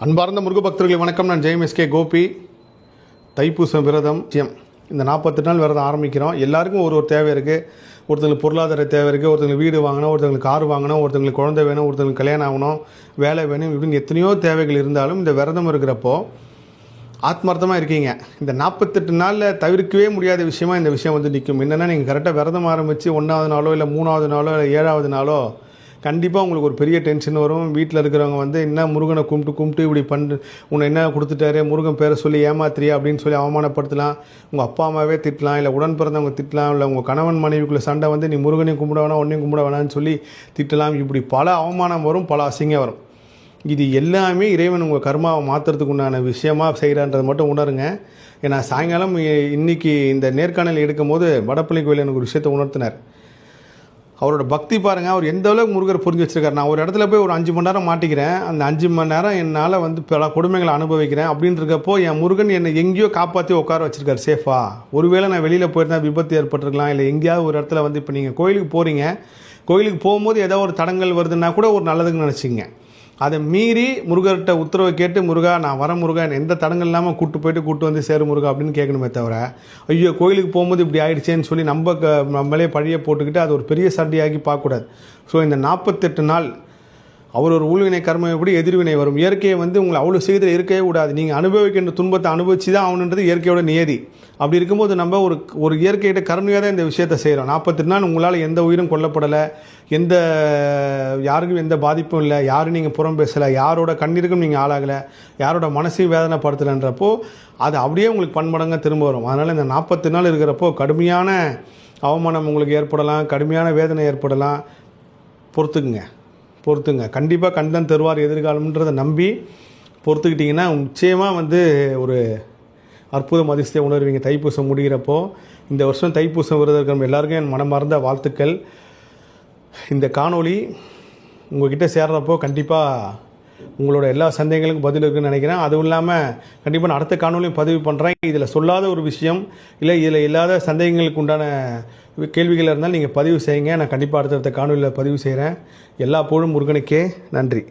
அன்பார்ந்த முருக பக்தர்களை வணக்கம். நான் ஜெயம் கோபி. தைப்பூசம் விரதம் இந்த 48 நாள் விரதம் ஆரம்பிக்கிறோம். எல்லாருக்கும் ஒரு தேவை இருக்குது. ஒருத்தங்களுக்கு பொருளாதார தேவை இருக்குது, ஒருத்தங்களுக்கு வீடு வாங்கணும், ஒருத்தங்களுக்கு கார் வாங்கணும், ஒருத்தங்களுக்கு குழந்தை வேணும், ஒருத்தங்களுக்கு கல்யாணம் ஆகணும், வேலை வேணும், இப்படின்னு எத்தனையோ தேவைகள் இருந்தாலும் இந்த விரதம் இருக்கிறப்போ ஆத்மார்த்தமாக இருக்கீங்க. இந்த 48 நாளில் தவிர்க்கவே முடியாத விஷயமா இந்த விஷயம் வந்து நிற்கும். என்னென்னா, நீங்கள் கரெக்டாக விரதம் ஆரம்பித்து 1வது நாளோ இல்லை 3வது நாளோ இல்லை 7வது நாளோ கண்டிப்பாக உங்களுக்கு ஒரு பெரிய டென்ஷன் வரும். வீட்டில் இருக்கிறவங்க வந்து என்ன முருகனை கும்பிட்டு இப்படி உன்னை என்ன கொடுத்துட்டாரு, முருகன் பேரை சொல்லி ஏமாத்திரியா அப்படின்னு சொல்லி அவமானப்படுத்தலாம். உங்கள் அப்பா அம்மாவே திட்டலாம், இல்லை உடன் பிறந்தவங்க திட்டலாம், இல்லை உங்கள் கணவன் மனைவிக்குள்ளே சண்டை வந்து நீ முருகனையும் கும்பிட வேணாம், ஒன்றையும் கும்பிட வேணான்னு சொல்லி திட்டலாம். இப்படி பல அவமானம் வரும், பல அசிங்கம் வரும். இது எல்லாமே இறைவன் உங்கள் கர்மாவை மாற்றுறதுக்கு உண்டான விஷயமாக செய்கிறான்றதை மட்டும் உணருங்க. ஏன்னா சாயங்காலம் இன்றைக்கி இந்த நேர்காணல் எடுக்கும் போது வடப்பள்ளி கோயில் எனக்கு ஒரு விஷயத்தை உணர்த்தினார். அவரோட பக்தி பாருங்கள், அவர் எந்த அளவுக்கு முருகரை புரிஞ்சு வச்சுருக்காரு. நான் ஒரு இடத்துல போய் ஒரு 5 மணி நேரம் மாட்டிக்கிறேன், அந்த 5 மணி நேரம் என்னால் வந்து பல கொடுமைகளை அனுபவிக்கிறேன். அப்படின்றப்போ என் முருகன் என்னை எங்கேயோ காப்பாற்றி உட்கார வச்சுருக்காரு சேஃபாக. ஒருவேளை நான் வெளியில் போயிருந்தால் விபத்து ஏற்பட்டிருக்கலாம், இல்லை எங்கேயாவது ஒரு இடத்துல வந்து இப்போ நீங்கள் கோயிலுக்கு போகிறீங்க, கோயிலுக்கு போகும்போது ஏதோ ஒரு தடங்கள் வருதுன்னா கூட ஒரு நல்லதுன்னு நினச்சிங்க. அதை மீறி முருகர்கிட்ட உத்தரவை கேட்டு, முருகா நான் வர முருகா என்னை எந்த தடங்கள் இல்லாமல் கூட்டு வந்து சேரு முருகா அப்படின்னு கேட்கணுமே தவிர, ஐயோ கோயிலுக்கு போகும்போது இப்படி ஆயிடுச்சேன்னு சொல்லி நம்மளே பழியை போட்டுக்கிட்டு அது ஒரு பெரிய சண்டையாகி பார்க்கக்கூடாது. ஸோ இந்த 48 நாள் அவர் ஒரு ஊழ்வினை கர்மம் எப்படி எதிர்வினை வரும். இயற்கையை வந்து உங்களை அவ்வளோ சீக்கிரம் இருக்கவே கூடாது. நீங்கள் அனுபவிக்கின்ற துன்பத்தை அனுபவிச்சு தான் ஆகணுன்றது இயற்கையோட நியதி. அப்படி இருக்கும்போது நம்ம ஒரு இயற்கையிட்ட கருணையாக தான் இந்த விஷயத்தை செய்கிறோம். 48 நாள் உங்களால் எந்த உயிரும் கொல்லப்படலை, யாருக்கும் எந்த பாதிப்பும் இல்லை, யாரும் நீங்கள் புறம் பேசலை, யாரோட கண்ணீருக்கும் நீங்கள் ஆளாகலை, யாரோட மனசையும் வேதனைப்படுத்தலைன்றப்போ அது அப்படியே உங்களுக்கு பன்மடங்காக திரும்ப வரும். அதனால் இந்த 48 நாள் இருக்கிறப்போ கடுமையான அவமானம் உங்களுக்கு ஏற்படலாம், கடுமையான வேதனை ஏற்படலாம். பொறுத்துங்க. கண்டிப்பாக கண்தான் தருவார் எதிர்காலம்ன்றதை நம்பி பொறுத்துக்கிட்டிங்கன்னா நிச்சயமாக வந்து ஒரு அற்புதம் அதிர்ஷ்டத்தை உணர்வீங்க. தைப்பூசம் முடிகிறப்போ இந்த வருஷம் தைப்பூசம் விரதம் எல்லாருக்கும் என் மனமார்ந்த வாழ்த்துக்கள். இந்த காணொளி உங்கள்கிட்ட சேர்றப்போ கண்டிப்பாக உங்களோட எல்லா சந்தேகங்களுக்கும் பதில் இருக்குன்னு நினைக்கிறேன். அதுவும் இல்லாமல் கண்டிப்பாக நான் அடுத்த காணொலியும் பதிவு பண்ணுறேன். இதில் சொல்லாத ஒரு விஷயம் இல்லை, இதில் இல்லாத சந்தேகங்களுக்கு உண்டான கேள்விகள் இருந்தால் நீங்கள் பதிவு செய்யுங்க. நான் கண்டிப்பாக அடுத்தடுத்த காணொலியில் பதிவு செய்கிறேன். எல்லா புகழும் முருகனுக்கே. நன்றி.